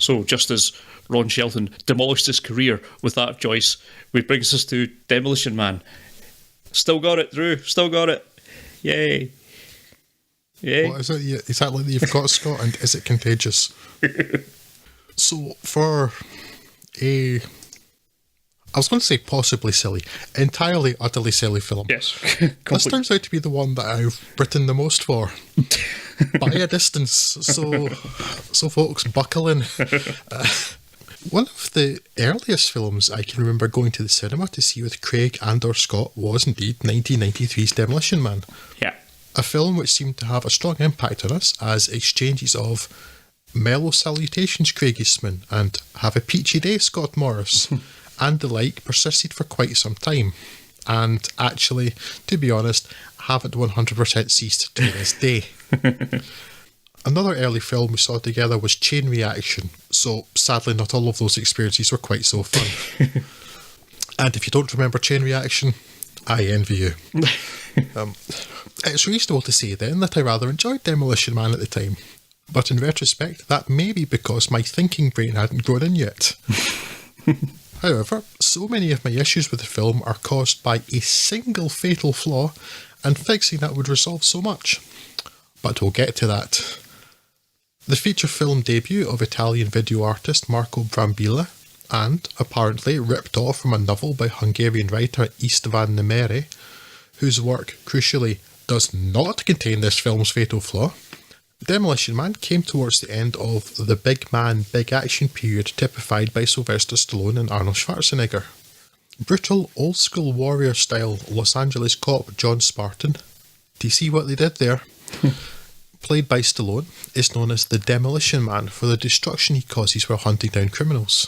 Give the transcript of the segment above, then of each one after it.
So just as Ron Shelton demolished his career with that choice, which brings us to Demolition Man. Still got it, Drew. Still got it. Yay. Yay. What is it exactly that you've got, Scott, and is it contagious? So, for I was going to say possibly silly, entirely, utterly silly film. Yes. This turns out to be the one that I've written the most for. By a distance. So folks, buckle in. One of the earliest films I can remember going to the cinema to see with Craig and or Scott was indeed 1993's Demolition Man. Yeah. A film which seemed to have a strong impact on us as exchanges of mellow salutations, Craig Eastman, and have a peachy day, Scott Morris, and the like persisted for quite some time. And actually, to be honest, haven't 100% ceased to this day. Another early film we saw together was Chain Reaction, so sadly not all of those experiences were quite so fun. And if you don't remember Chain Reaction, I envy you. It's reasonable to say then that I rather enjoyed Demolition Man at the time, but in retrospect that may be because my thinking brain hadn't grown in yet. However, so many of my issues with the film are caused by a single fatal flaw, and fixing that would resolve so much. But we'll get to that. The feature film debut of Italian video artist Marco Brambilla, and apparently ripped off from a novel by Hungarian writer István Nemere, whose work, crucially, does not contain this film's fatal flaw, Demolition Man came towards the end of the big man, big action period typified by Sylvester Stallone and Arnold Schwarzenegger. Brutal, old-school warrior-style Los Angeles cop John Spartan, do you see what they did there? Played by Stallone, is known as the Demolition Man for the destruction he causes while hunting down criminals.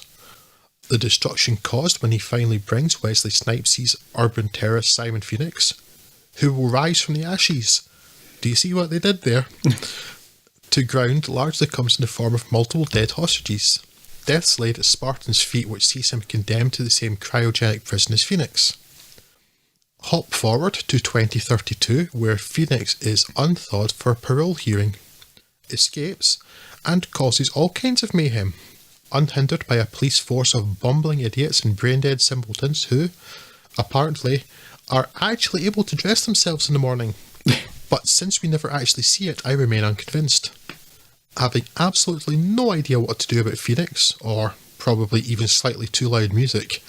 The destruction caused when he finally brings Wesley Snipes' urban terrorist Simon Phoenix, who will rise from the ashes. Do you see what they did there? To ground largely comes in the form of multiple dead hostages. Deaths laid at Spartan's feet which sees him condemned to the same cryogenic prison as Phoenix. Hop forward to 2032 where Phoenix is unthawed for a parole hearing, escapes, and causes all kinds of mayhem, unhindered by a police force of bumbling idiots and brain-dead simpletons who, apparently, are actually able to dress themselves in the morning. But since we never actually see it, I remain unconvinced. Having absolutely no idea what to do about Phoenix, or probably even slightly too loud music,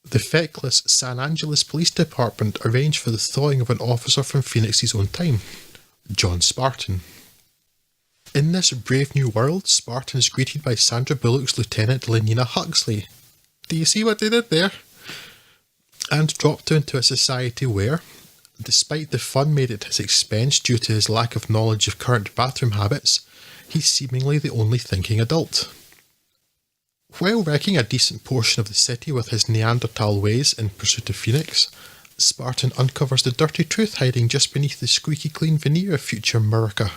the feckless San Angeles Police Department arranged for the thawing of an officer from Phoenix's own time, John Spartan. In this brave new world, Spartan is greeted by Sandra Bullock's Lieutenant Lenina Huxley. Do you see what they did there? And dropped into a society where, despite the fun made at his expense due to his lack of knowledge of current bathroom habits, he's seemingly the only thinking adult. While wrecking a decent portion of the city with his Neanderthal ways in pursuit of Phoenix, Spartan uncovers the dirty truth hiding just beneath the squeaky clean veneer of future America.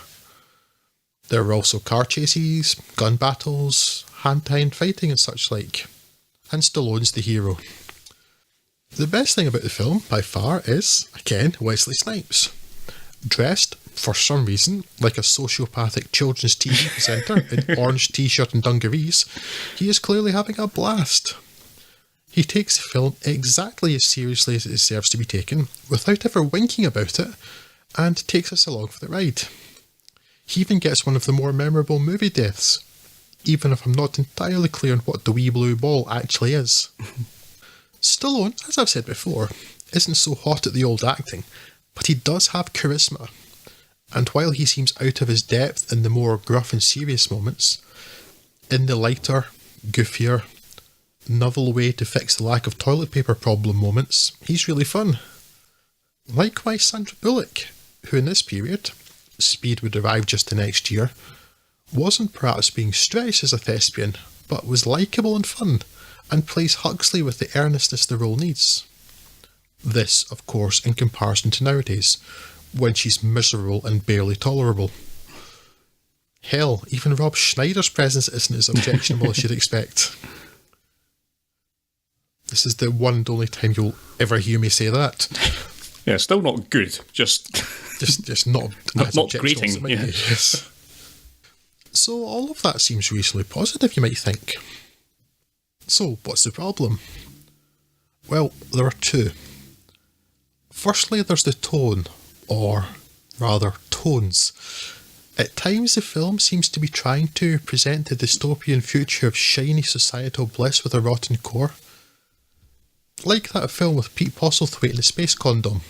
There are also car chases, gun battles, hand-to-hand fighting and such like. And Stallone's the hero. The best thing about the film, by far, is, again, Wesley Snipes. Dressed, for some reason, like a sociopathic children's TV presenter in orange t-shirt and dungarees, he is clearly having a blast. He takes the film exactly as seriously as it deserves to be taken, without ever winking about it, and takes us along for the ride. He even gets one of the more memorable movie deaths, even if I'm not entirely clear on what the wee blue ball actually is. Stallone, as I've said before, isn't so hot at the old acting, but he does have charisma, and while he seems out of his depth in the more gruff and serious moments, in the lighter, goofier, novel way to fix the lack of toilet paper problem moments, he's really fun. Likewise Sandra Bullock, who in this period, Speed would arrive just the next year, wasn't perhaps being stretched as a thespian, but was likeable and fun, and plays Huxley with the earnestness the role needs. This, of course, in comparison to nowadays, when she's miserable and barely tolerable. Hell, even Rob Schneider's presence isn't as objectionable as you'd expect. This is the one and only time you'll ever hear me say that. Yeah, still not good, just not not grating. Yeah. Yes. So all of that seems reasonably positive, you might think. So what's the problem? Well, there are two. Firstly, there's the tone, or rather tones. At times the film seems to be trying to present a dystopian future of shiny societal bliss with a rotten core. Like that film with Pete Postlethwaite in a space condom.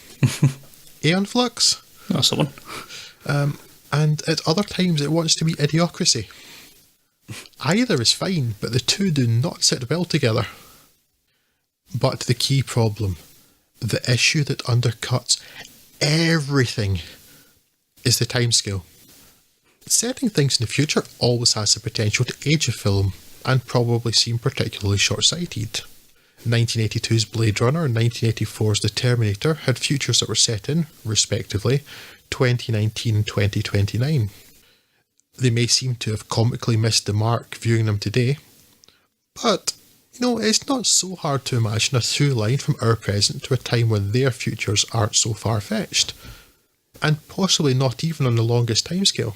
Aeon Flux? That's the one. And at other times it wants to be idiocracy. Either is fine, but the two do not sit well together. But the key problem, the issue that undercuts everything, is the timescale. Setting things in the future always has the potential to age a film and probably seem particularly short-sighted. 1982's Blade Runner and 1984's The Terminator had futures that were set in, respectively, 2019 and 2029. They may seem to have comically missed the mark viewing them today, but it's not so hard to imagine a through line from our present to a time when their futures aren't so far-fetched, and possibly not even on the longest timescale.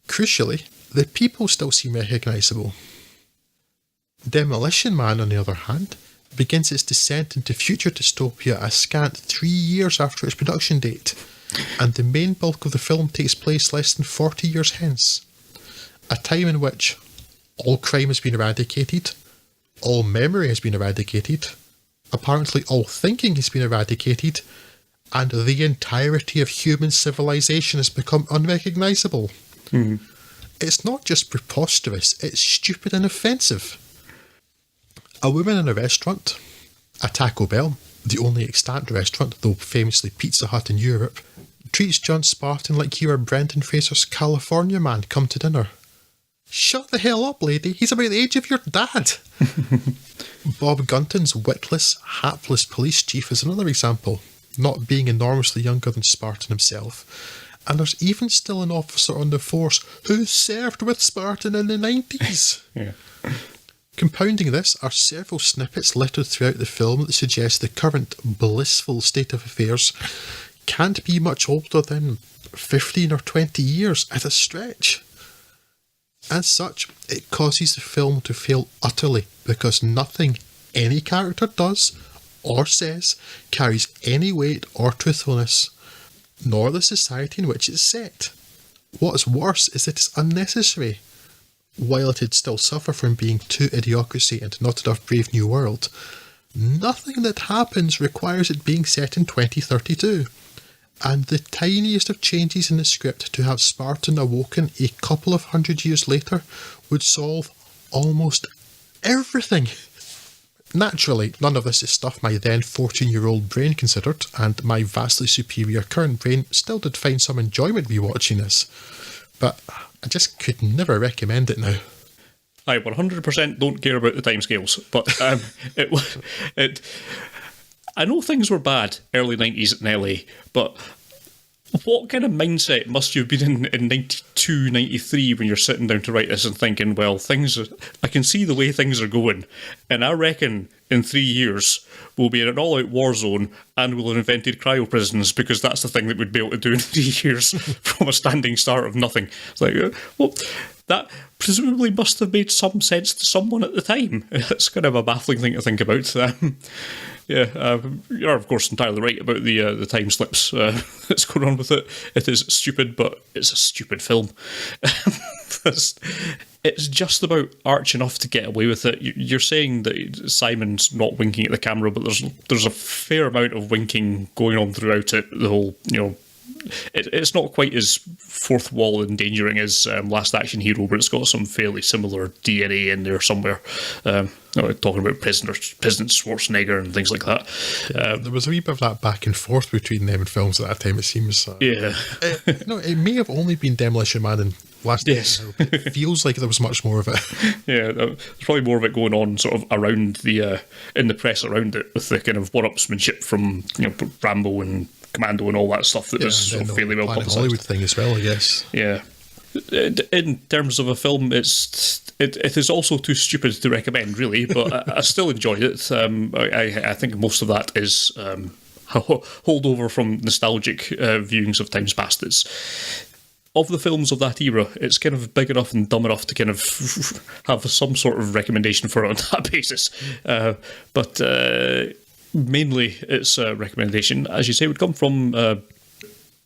Crucially, the people still seem recognisable. Demolition Man, on the other hand, begins its descent into future dystopia a scant 3 years after its production date, and the main bulk of the film takes place less than 40 years hence. A time in which all crime has been eradicated, all memory has been eradicated, apparently all thinking has been eradicated, and the entirety of human civilization has become unrecognisable. Mm. It's not just preposterous, it's stupid and offensive. A woman in a restaurant, a Taco Bell, the only extant restaurant, though famously Pizza Hut in Europe, treats John Spartan like he were Brendan Fraser's California man come to dinner. Shut the hell up, lady, he's about the age of your dad. Bob Gunton's witless, hapless police chief is another example, not being enormously younger than Spartan himself. And there's even still an officer on the force who served with Spartan in the 90s. Yeah. Compounding this are several snippets littered throughout the film that suggest the current blissful state of affairs can't be much older than 15 or 20 years at a stretch. As such, it causes the film to fail utterly because nothing any character does or says carries any weight or truthfulness, nor the society in which it's set. What's worse is that it's unnecessary. While it'd still suffer from being too idiocracy and not enough Brave New World, nothing that happens requires it being set in 2032. And the tiniest of changes in the script to have Spartan awoken a couple of 100 years later would solve almost everything. Naturally, none of this is stuff my then 14-year-old brain considered, and my vastly superior current brain still did find some enjoyment rewatching this. But I just could never recommend it now. I 100% don't care about the timescales, but I know things were bad early 90s in LA, but what kind of mindset must you have been in 92, 93 when you're sitting down to write this and thinking, well, I can see the way things are going, and I reckon in 3 years we'll be in an all-out war zone and we'll have invented cryo-prisons because that's the thing that we'd be able to do in 3 years from a standing start of nothing. It's like, well, that presumably must have made some sense to someone at the time. It's kind of a baffling thing to think about. Yeah, you're of course entirely right about the time slips that's going on with it. It is stupid, but it's a stupid film. It's just about arch enough to get away with it. You're saying that Simon's not winking at the camera, but there's a fair amount of winking going on throughout it. The whole, it's not quite as fourth wall endangering as Last Action Hero, but it's got some fairly similar DNA in there somewhere. Talking about President Schwarzenegger and things like that. There was a wee bit of that back and forth between them in films at that time, it seems. Yeah. It may have only been Demolition Man and Last Action Hero. It feels like there was much more of it. Yeah, there's probably more of it going on sort of around in the press around it, with the kind of one-upsmanship from Rambo and Commando and all that stuff that was sort of fairly well publicised. Hollywood thing as well, I guess. Yeah. In terms of a film, it is also too stupid to recommend, really, but I still enjoyed it. I think most of that is holdover from nostalgic viewings of times past. of the films of that era, it's kind of big enough and dumb enough to kind of have some sort of recommendation for it on that basis. But mainly its recommendation, as you say, would come from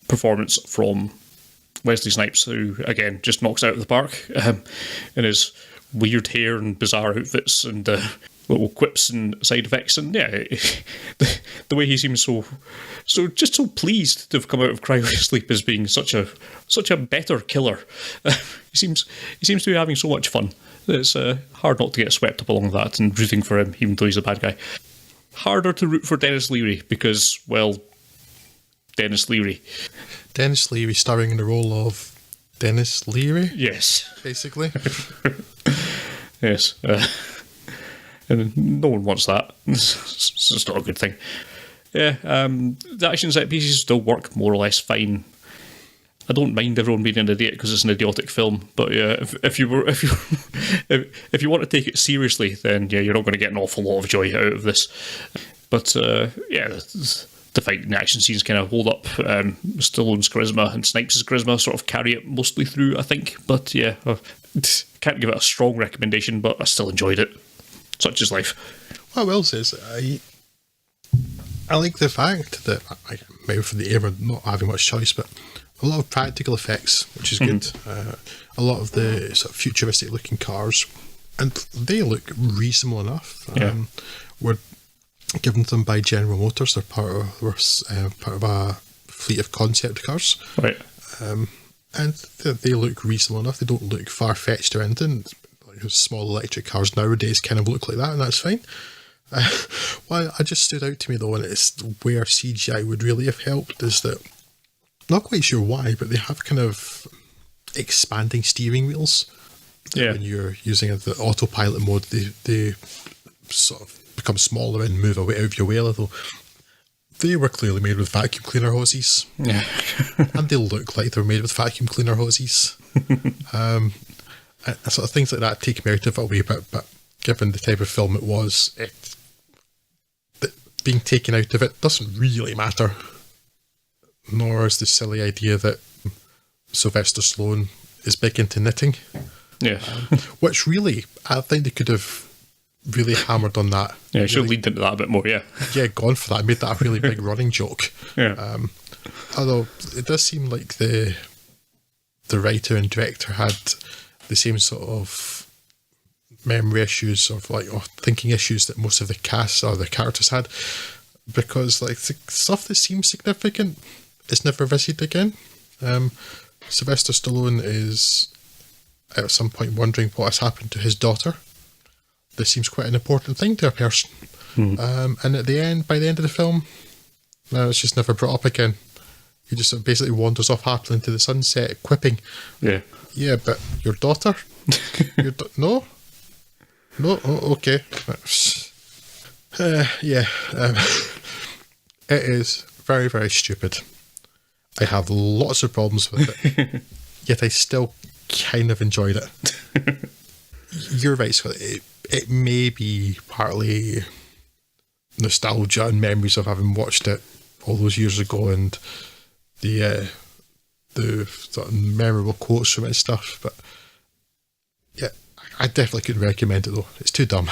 performance from Wesley Snipes, who, again, just knocks it out of the park in his weird hair and bizarre outfits and little quips and side effects. And yeah, the way he seems so pleased to have come out of Cryosleep as being such a better killer. He seems to be having so much fun. It's hard not to get swept up along that and rooting for him, even though he's a bad guy. Harder to root for Dennis Leary because, well, Dennis Leary. Dennis Leary starring in the role of Dennis Leary? Yes. Basically. Yes. And no one wants that. It's just not a good thing. Yeah, the action set pieces still work more or less fine. I don't mind everyone being an idiot because it's an idiotic film, but yeah, if you want to take it seriously, then yeah, you're not going to get an awful lot of joy out of this. But yeah, the fight and action scenes kind of hold up. Stallone's charisma and Snipes' charisma sort of carry it mostly through, I think. But yeah, I can't give it a strong recommendation, but I still enjoyed it. Such is life. What I will say is I like the fact that, maybe for the era not having much choice, but a lot of practical effects, which is good. A lot of the sort of futuristic looking cars, and they look reasonable enough. Were given to them by General Motors. They're part of a fleet of concept cars, right? And they look reasonable enough. They don't look far fetched or anything. Like small electric cars nowadays kind of look like that, and that's fine. What I just stood out to me though, and it's where CGI would really have helped, is that, not quite sure why, but they have kind of expanding steering wheels. Yeah. When you're using the autopilot mode, they sort of become smaller and move away out of your way a little. They were clearly made with vacuum cleaner hoses. Yeah. And they look like they were made with vacuum cleaner hoses. And sort of things like that take me out of it a wee bit, but given the type of film it was, being taken out of it doesn't really matter. Nor is the silly idea that Sylvester Stallone is big into knitting. Yeah. Which really, I think they could have really hammered on that. Yeah, should really, lead into that a bit more, yeah. Yeah, gone for that. Made that a really big running joke. Yeah. Although, it does seem like the writer and director had the same sort of memory issues or thinking issues that most of the cast or the characters had, because like the stuff that seems significant is never visited again. Sylvester Stallone is at some point wondering what has happened to his daughter. This seems quite an important thing to a person. And by the end of the film, it's just never brought up again. He just sort of basically wanders off happily into the sunset, quipping, yeah, but your daughter? No? No? Oh, okay. It is very, very stupid. I have lots of problems with it, yet I still kind of enjoyed it. You're right, Scott. It may be partly nostalgia and memories of having watched it all those years ago, and the sort of memorable quotes from it and stuff. But yeah, I definitely couldn't recommend it though. It's too dumb.